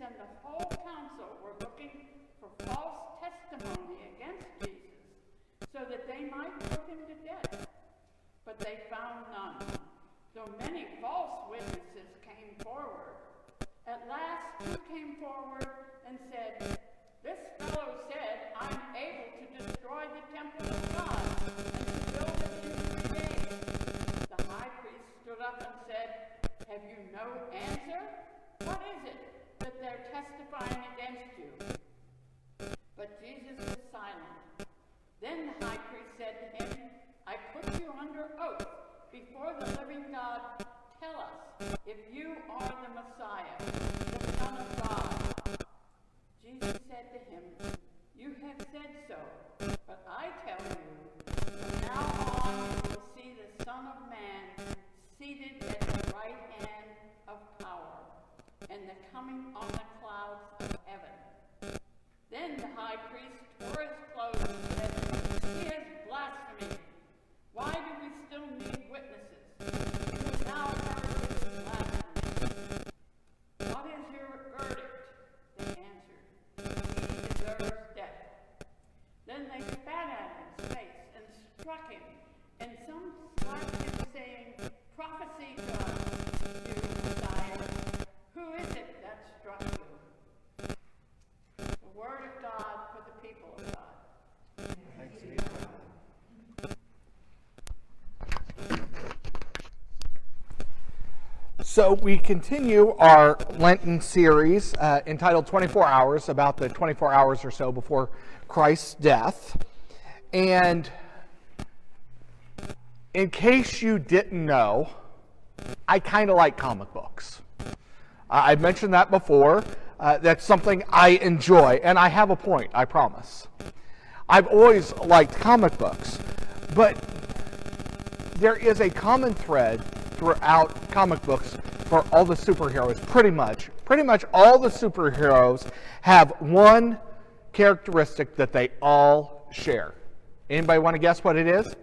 and the whole council were looking for false testimony against Jesus, so that they might put him to death. But they found none, though many false witnesses came forward. At last, two came forward and said, "This fellow said, 'I'm able to destroy the temple of God and to build it in 3 days.'" The high priest stood up and said, "Have you no answer? What is it that they're testifying against you?" But Jesus was silent. Then the high priest said to him, "I put you under oath before the living God. Tell us if you are the Messiah, the Son of God." Jesus said to him, "You have said so, but I tell you, from now on you will see the Son of Man seated at the right hand of power, and the coming on the clouds of heaven." Then the high priest tore his clothes and said, "He is blasphemy. Why do we still need witnesses? You have now heard his blasphemy. What is your verdict?" They answered, "He deserves death." Then they spat at his face and struck him, and some slapped him, saying, "Prophesy to us, you Messiah. Who is it that struck you?" The word of God for the people of God. Thanks be to God. So we continue our Lenten series entitled 24 Hours, about the 24 hours or so before Christ's death. And in case you didn't know, I kind of like comic books. I've mentioned that before. That's something I enjoy, and I have a point, I promise. I've always liked comic books, but there is a common thread throughout comic books for all the superheroes. Pretty much all the superheroes have one characteristic that they all share. Anybody want to guess what it is?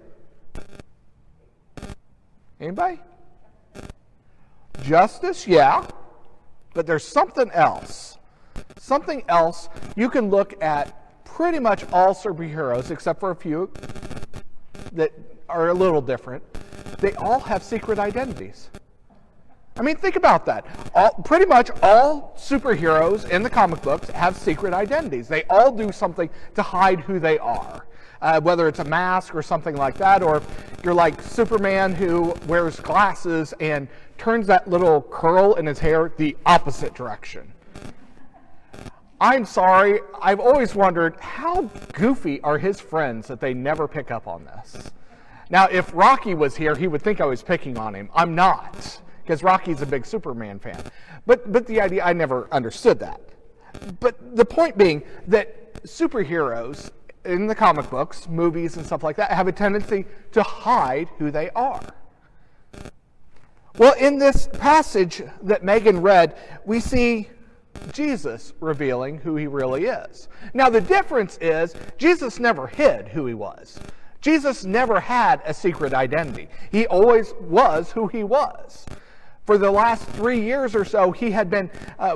Anybody? Justice, yeah. But there's something else. Something else. You can look at pretty much all superheroes, except for a few that are a little different. They all have secret identities. I mean, think about that. Pretty much all superheroes in the comic books have secret identities. They all do something to hide who they are. Whether it's a mask or something like that, or you're like Superman who wears glasses and turns that little curl in his hair the opposite direction. I'm sorry, I've always wondered how goofy are his friends that they never pick up on this. Now, if Rocky was here, he would think I was picking on him. I'm not, because Rocky's a big Superman fan. But the idea, I never understood that. But the point being that superheroes in the comic books, movies and stuff like that, have a tendency to hide who they are. Well, in this passage that Megan read, we see Jesus revealing who he really is. Now, the difference is Jesus never hid who he was. Jesus never had a secret identity. He always was who he was. For the last 3 years or so, he had been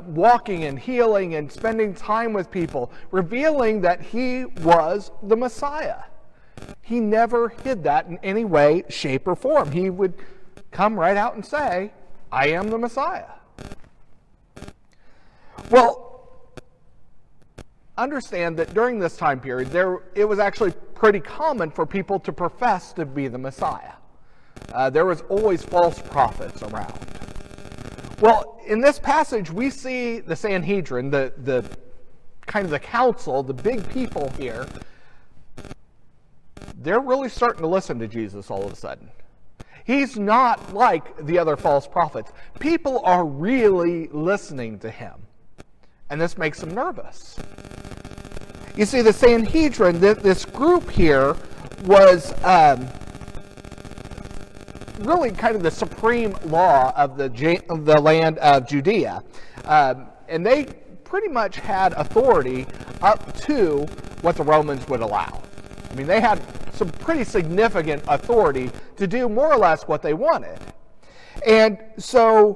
walking and healing and spending time with people, revealing that he was the Messiah. He never hid that in any way, shape, or form. He would come right out and say, "I am the Messiah." Well, understand that during this time period, it was actually pretty common for people to profess to be the Messiah. There was always false prophets around. Well, in this passage, we see the Sanhedrin, the kind of the council, the big people here. They're really starting to listen to Jesus all of a sudden. He's not like the other false prophets. People are really listening to him. And this makes them nervous. You see, the Sanhedrin, this group here, was really kind of the supreme law of the land of Judea. And they pretty much had authority up to what the Romans would allow. I mean, they had some pretty significant authority to do more or less what they wanted. And so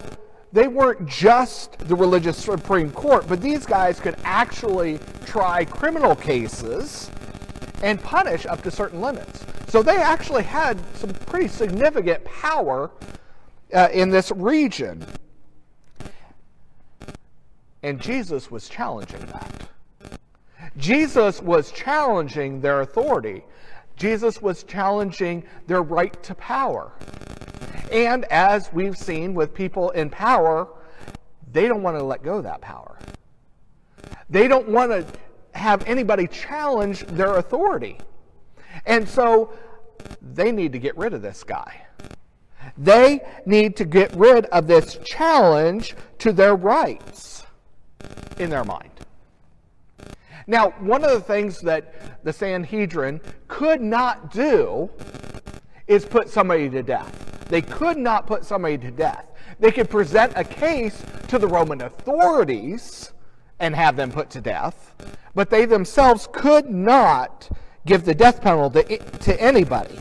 they weren't just the religious Supreme Court, but these guys could actually try criminal cases and punish up to certain limits. So they actually had some pretty significant power in this region. And Jesus was challenging that. Jesus was challenging their authority. Jesus was challenging their right to power. And as we've seen with people in power, they don't want to let go of that power. They don't want to have anybody challenge their authority. And so they need to get rid of this guy. They need to get rid of this challenge to their rights in their mind. Now, one of the things that the Sanhedrin could not do is put somebody to death. They could not put somebody to death. They could present a case to the Roman authorities and have them put to death, but they themselves could not give the death penalty to anybody.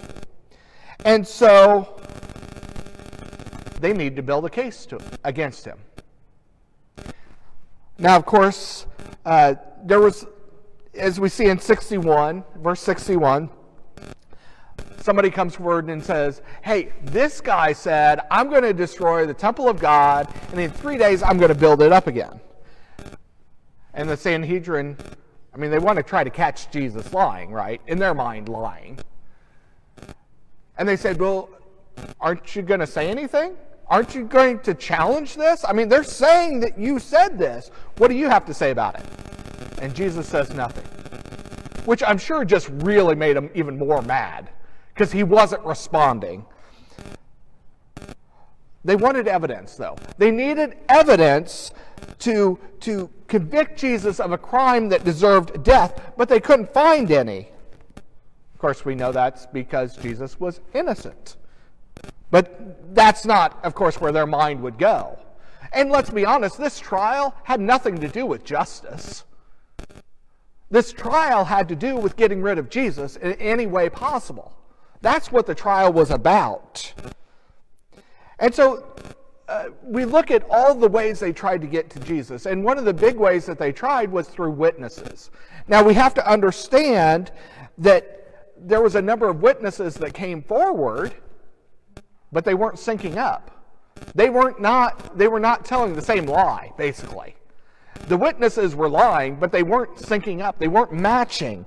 And so they need to build a case against him. Now, of course, there was, as we see in 61, verse 61, somebody comes forward and says, hey, this guy said, I'm going to destroy the temple of God, and in 3 days I'm going to build it up again. And the Sanhedrin, I mean, they want to try to catch Jesus lying, right? In their mind, lying. And they said, well, aren't you going to say anything? Aren't you going to challenge this? I mean, they're saying that you said this. What do you have to say about it? And Jesus says nothing, which I'm sure just really made him even more mad because he wasn't responding. They wanted evidence, though. They needed evidence to convict Jesus of a crime that deserved death, but they couldn't find any. Of course, we know that's because Jesus was innocent. But that's not, of course, where their mind would go. And let's be honest, this trial had nothing to do with justice. This trial had to do with getting rid of Jesus in any way possible. That's what the trial was about. And so we look at all the ways they tried to get to Jesus. And one of the big ways that they tried was through witnesses. Now, we have to understand that there was a number of witnesses that came forward, but they weren't syncing up. They were not telling the same lie, basically. The witnesses were lying, but they weren't syncing up. They weren't matching.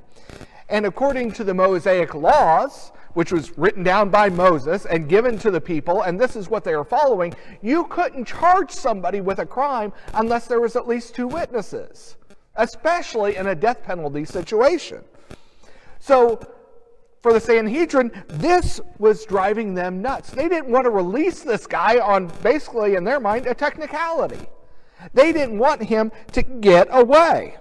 And according to the Mosaic laws, which was written down by Moses and given to the people, and this is what they were following, you couldn't charge somebody with a crime unless there was at least 2 witnesses, especially in a death penalty situation. So, for the Sanhedrin, this was driving them nuts. They didn't want to release this guy on, basically, in their mind, a technicality. They didn't want him to get away.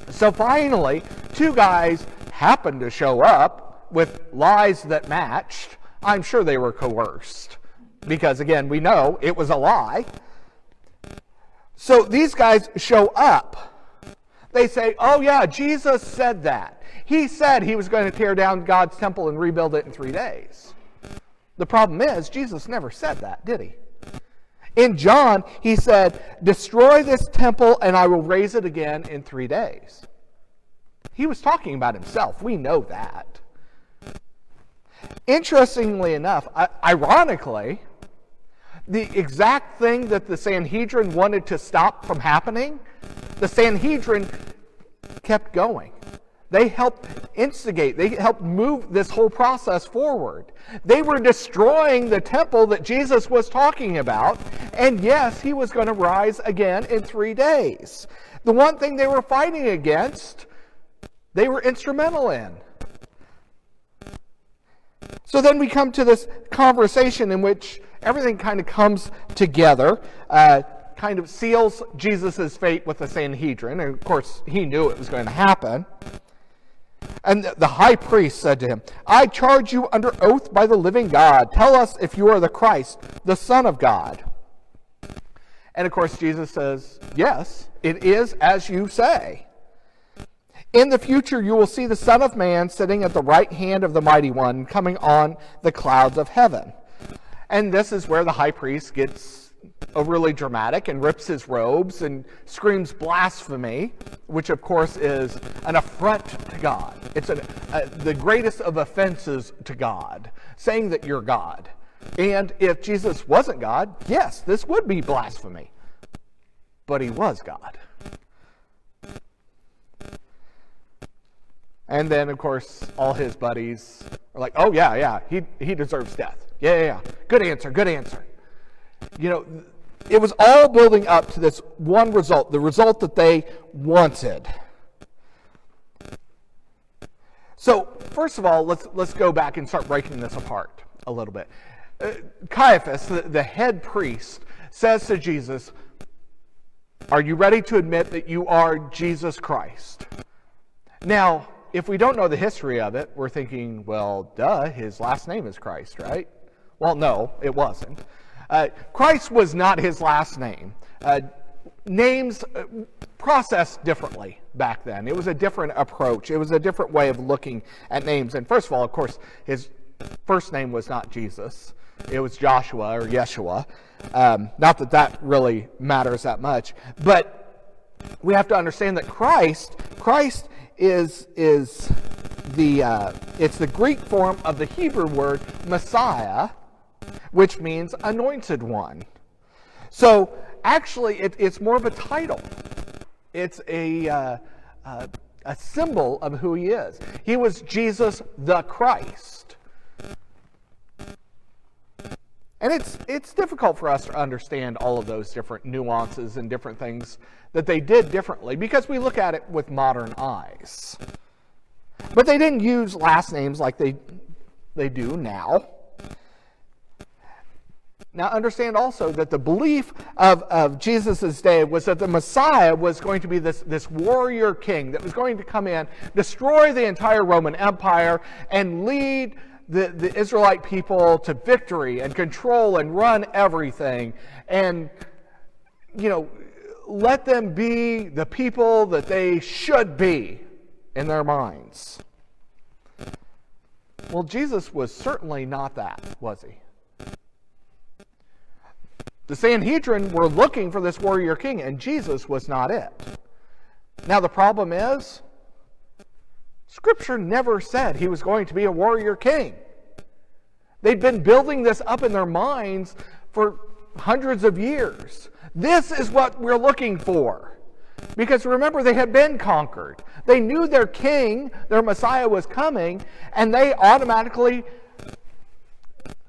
So finally, 2 guys happened to show up with lies that matched. I'm sure they were coerced, because again, we know it was a lie. So these guys show up. They say, oh yeah, Jesus said that. He said he was going to tear down God's temple and rebuild it in 3 days. The problem is, Jesus never said that, did he? In John, he said, destroy this temple and I will raise it again in 3 days. He was talking about himself. We know that. Interestingly enough, ironically, the exact thing that the Sanhedrin wanted to stop from happening, the Sanhedrin kept going. They helped instigate, they helped move this whole process forward. They were destroying the temple that Jesus was talking about, and yes, he was going to rise again in 3 days. The one thing they were fighting against, they were instrumental in. So then we come to this conversation in which everything kind of comes together, kind of seals Jesus' fate with the Sanhedrin, and of course he knew it was going to happen. And the high priest said to him, I charge you under oath by the living God. Tell us if you are the Christ, the Son of God. And of course Jesus says, yes, it is as you say. In the future you will see the Son of Man sitting at the right hand of the Mighty One, coming on the clouds of heaven. And this is where the high priest gets overly dramatic and rips his robes and screams blasphemy, which of course is an affront to God. It's the greatest of offenses to God, saying that you're God. And if Jesus wasn't God, yes, this would be blasphemy. But he was God. And then, of course, all his buddies are like, oh, yeah, he deserves death. Yeah. Good answer. You know, it was all building up to this one result, the result that they wanted. So, first of all, let's go back and start breaking this apart a little bit. Caiaphas, the head priest, says to Jesus, are you ready to admit that you are Jesus Christ? Now, if we don't know the history of it, we're thinking, well, duh, his last name is Christ, right? Well, no, it wasn't. Christ was not his last name. Names processed differently back then. It was a different approach. It was a different way of looking at names. And first of all, of course, his first name was not Jesus. It was Joshua or Yeshua. Not that really matters that much. But we have to understand that Christ is the Greek form of the Hebrew word Messiah, which means anointed one. So actually, it's more of a title. It's a symbol of who he is. He was Jesus the Christ. And it's difficult for us to understand all of those different nuances and different things that they did differently because we look at it with modern eyes. But they didn't use last names like they do now. Now understand also that the belief of Jesus' day was that the Messiah was going to be this warrior king that was going to come in, destroy the entire Roman Empire, and lead the Israelite people to victory and control and run everything. And, you know, let them be the people that they should be in their minds. Well, Jesus was certainly not that, was he? The Sanhedrin were looking for this warrior king, and Jesus was not it. Now, the problem is, Scripture never said he was going to be a warrior king. They'd been building this up in their minds for hundreds of years. This is what we're looking for. Because remember, they had been conquered. They knew their king, their Messiah, was coming, and they automatically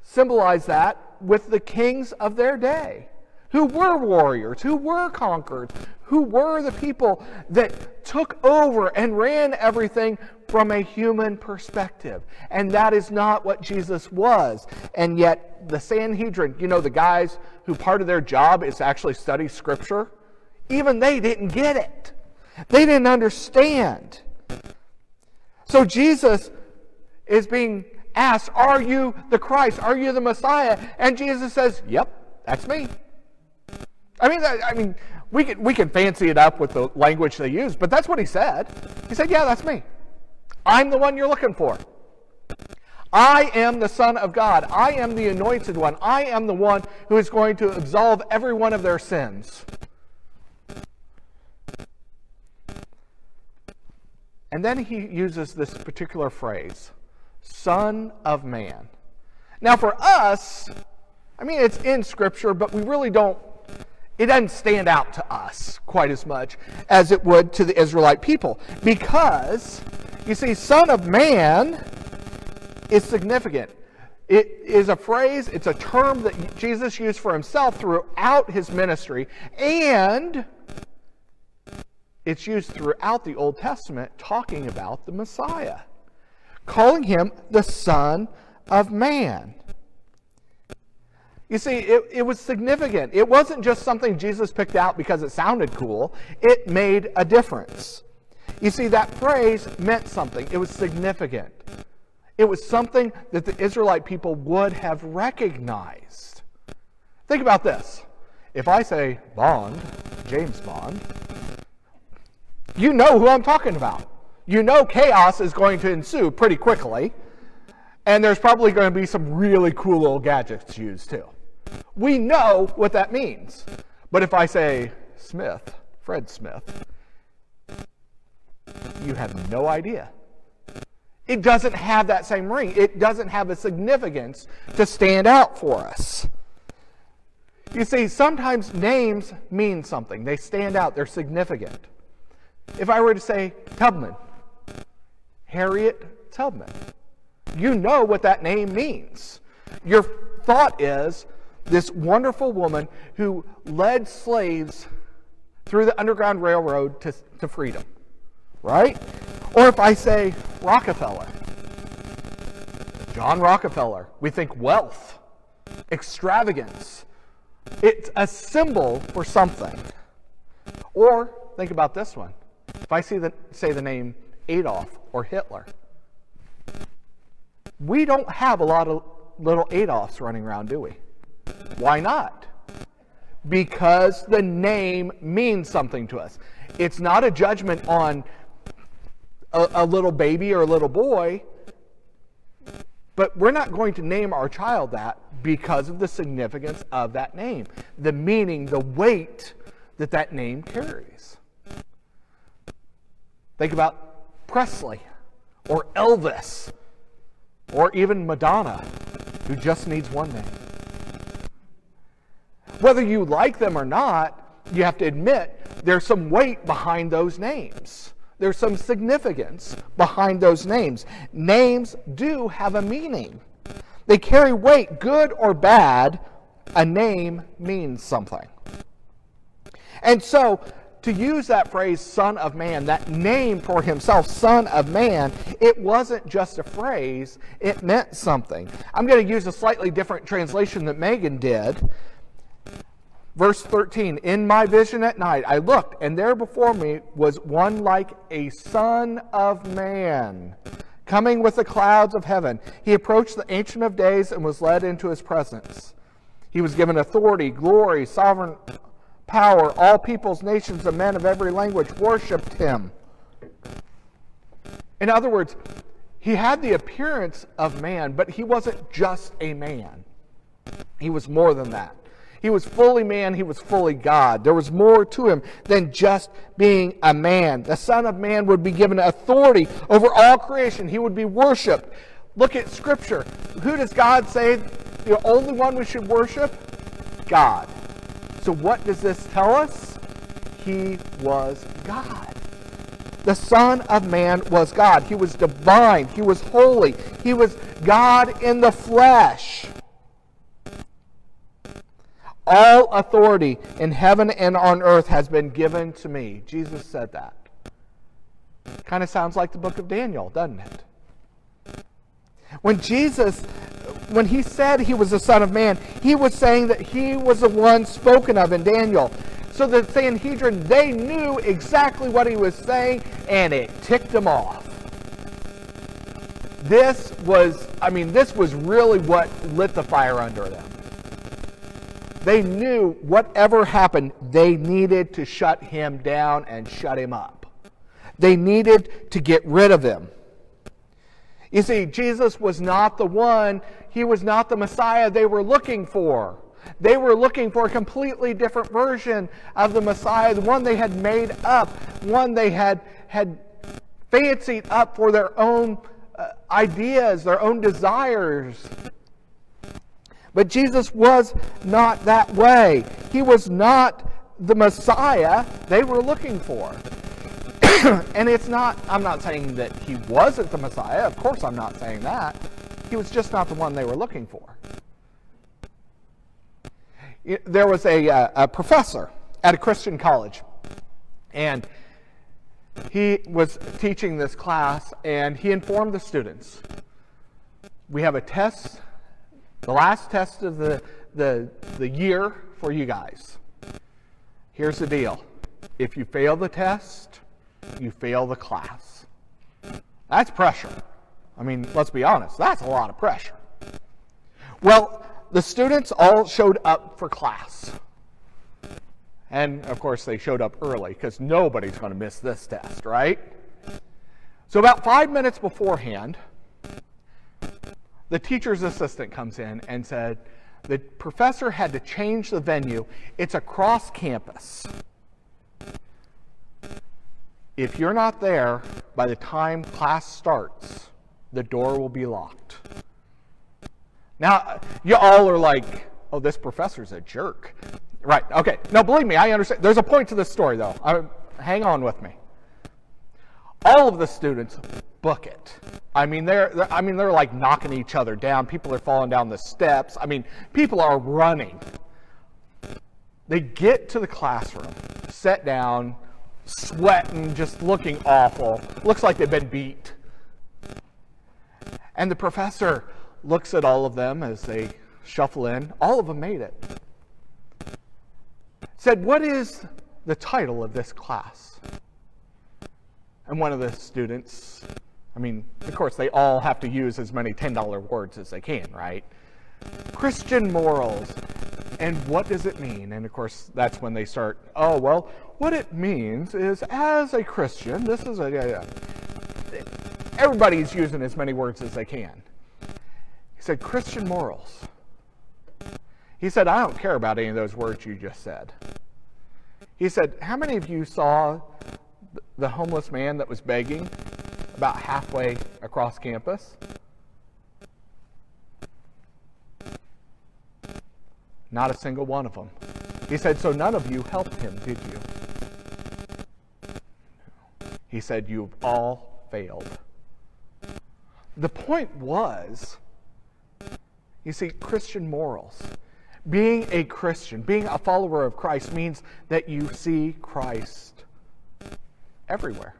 symbolized that with the kings of their day, who were warriors, who were conquered, who were the people that took over and ran everything from a human perspective. And that is not what Jesus was. And yet the Sanhedrin, you know, the guys who part of their job is to actually study Scripture, even they didn't get it. They didn't understand. So Jesus is being asked, are you the Christ? Are you the Messiah? And Jesus says, yep, that's me. I mean, we can fancy it up with the language they use, but that's what he said. He said, yeah, that's me. I'm the one you're looking for. I am the Son of God. I am the anointed one. I am the one who is going to absolve every one of their sins. And then he uses this particular phrase, Son of Man. Now for us, I mean, it's in Scripture, but we really don't, it doesn't stand out to us quite as much as it would to the Israelite people. Because, you see, Son of Man is significant. It is a phrase, it's a term that Jesus used for himself throughout his ministry, and it's used throughout the Old Testament talking about the Messiah, calling him the Son of Man. You see, it was significant. It wasn't just something Jesus picked out because it sounded cool. It made a difference. You see, that phrase meant something. It was significant. It was something that the Israelite people would have recognized. Think about this. If I say Bond, James Bond, you know who I'm talking about. You know chaos is going to ensue pretty quickly, and there's probably going to be some really cool little gadgets used too. We know what that means. But if I say Smith, Fred Smith, you have no idea. It doesn't have that same ring. It doesn't have a significance to stand out for us. You see, sometimes names mean something. They stand out. They're significant. If I were to say Tubman, Harriet Tubman, you know what that name means. Your thought is this wonderful woman who led slaves through the Underground Railroad to freedom, right? Or if I say Rockefeller, John Rockefeller, we think wealth, extravagance. It's a symbol for something. Or think about this one. If I say the name Adolf or Hitler, we don't have a lot of little Adolfs running around, do we? Why not? Because the name means something to us. It's not a judgment on a little baby or a little boy, but we're not going to name our child that because of the significance of that name, the meaning, the weight that that name carries. Think about Presley or Elvis or even Madonna, who just needs one name. Whether you like them or not, you have to admit there's some weight behind those names. There's some significance behind those names. Names do have a meaning. They carry weight, good or bad. A name means something. And so, to use that phrase, Son of Man, that name for himself, Son of Man, it wasn't just a phrase, it meant something. I'm going to use a slightly different translation that Megan did. Verse 13, in my vision at night, I looked, and there before me was one like a son of man, coming with the clouds of heaven. He approached the Ancient of Days and was led into his presence. He was given authority, glory, sovereign power. All peoples, nations, and men of every language worshipped him. In other words, he had the appearance of man, but he wasn't just a man. He was more than that. He was fully man, he was fully God. There was more to him than just being a man. The Son of Man would be given authority over all creation. He would be worshipped. Look at Scripture. Who does God say the only one we should worship? God. So what does this tell us? He was God. The Son of Man was God. He was divine. He was holy. He was God in the flesh. All authority in heaven and on earth has been given to me. Jesus said that. Kind of sounds like the book of Daniel, doesn't it? When he said he was the Son of Man, he was saying that he was the one spoken of in Daniel. So the Sanhedrin, they knew exactly what he was saying, and it ticked them off. This was really what lit the fire under them. They knew whatever happened, they needed to shut him down and shut him up. They needed to get rid of him. You see, Jesus was not the one, he was not the Messiah they were looking for. They were looking for a completely different version of the Messiah, the one they had made up, one they had fancied up for their own ideas, their own desires. But Jesus was not that way. He was not the Messiah they were looking for. And I'm not saying that he wasn't the Messiah. Of course I'm not saying that. He was just not the one they were looking for. There was a professor at a Christian college, and he was teaching this class, and he informed the students, we have a test, the last test of the year for you guys. Here's the deal. If you fail the test, you fail the class. That's pressure. I mean, let's be honest, that's a lot of pressure. Well, the students all showed up for class. And, of course, they showed up early because nobody's going to miss this test, right? So about 5 minutes beforehand, the teacher's assistant comes in and said, The professor had to change the venue. It's across campus. If you're not there by the time class starts, the door will be locked. Now, you all are like, oh, this professor's a jerk. Right, okay. No, believe me, I understand. There's a point to this story, though. Hang on with me. All of the students book it. I mean, they're like knocking each other down. People are falling down the steps. I mean, people are running. They get to the classroom, sit down, sweating, just looking awful. Looks like they've been beat. And the professor looks at all of them as they shuffle in. All of them made it. Said, "What is the title of this class?" And one of the students, I mean, of course, they all have to use as many $10 words as they can, right? Christian morals. And what does it mean? And of course, that's when they start, oh, well, what it means is as a Christian, this is everybody's using as many words as they can. He said, Christian morals. He said, I don't care about any of those words you just said. He said, how many of you saw the homeless man that was begging about halfway across campus? Not a single one of them. He said, so none of you helped him, did you? He said, you've all failed. The point was, you see, Christian morals. Being a Christian, being a follower of Christ means that you see Christ everywhere.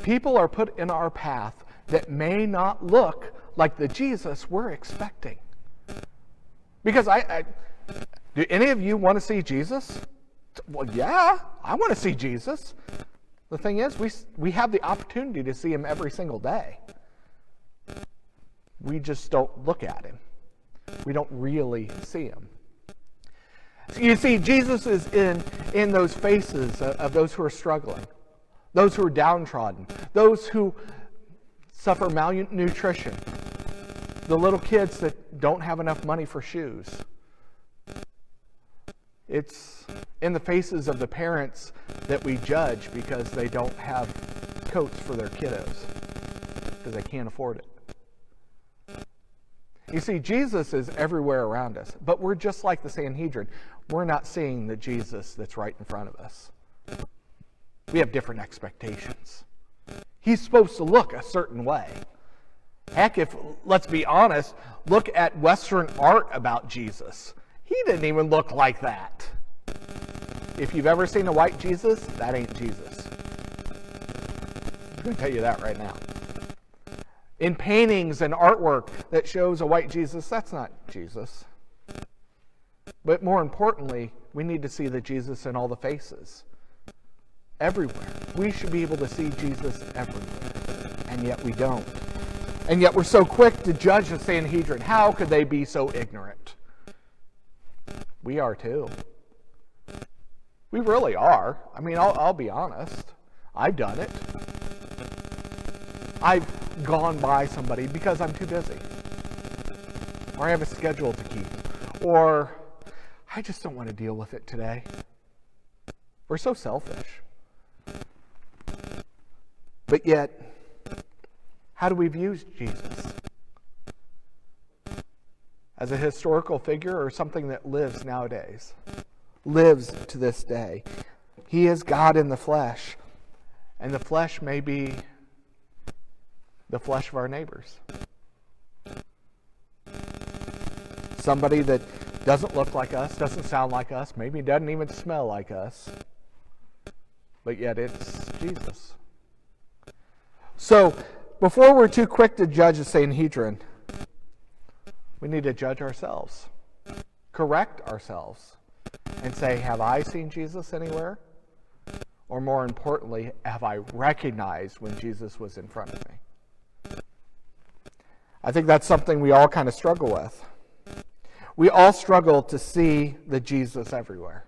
People are put in our path that may not look like the Jesus we're expecting. Because do any of you want to see Jesus? Well, yeah, I want to see Jesus. The thing is, we have the opportunity to see him every single day. We just don't look at him. We don't really see him. So you see, Jesus is in those faces of those who are struggling, those who are downtrodden, those who suffer malnutrition, the little kids that don't have enough money for shoes. It's in the faces of the parents that we judge because they don't have coats for their kiddos, because they can't afford it. You see, Jesus is everywhere around us, but we're just like the Sanhedrin. We're not seeing the Jesus that's right in front of us. We have different expectations. He's supposed to look a certain way. Heck, let's be honest, look at Western art about Jesus. He didn't even look like that. If you've ever seen a white Jesus, that ain't Jesus. I'm going to tell you that right now. In paintings and artwork that shows a white Jesus, that's not Jesus. But more importantly, we need to see the Jesus in all the faces. Everywhere. We should be able to see Jesus everywhere. And yet we don't. And yet we're so quick to judge the Sanhedrin. How could they be so ignorant? We are too. We really are. I mean, I'll be honest. I've done it. I've gone by somebody because I'm too busy. Or I have a schedule to keep. Or I just don't want to deal with it today. We're so selfish. But yet, how do we view Jesus? As a historical figure or something that lives nowadays? Lives to this day. He is God in the flesh. And the flesh may be the flesh of our neighbors. Somebody that doesn't look like us, doesn't sound like us, maybe doesn't even smell like us. But yet it's Jesus. So, before we're too quick to judge the Sanhedrin, we need to judge ourselves. Correct ourselves. And say, have I seen Jesus anywhere? Or more importantly, have I recognized when Jesus was in front of me? I think that's something we all kind of struggle with. We all struggle to see the Jesus everywhere.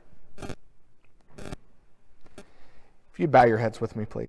If you bow your heads with me, please.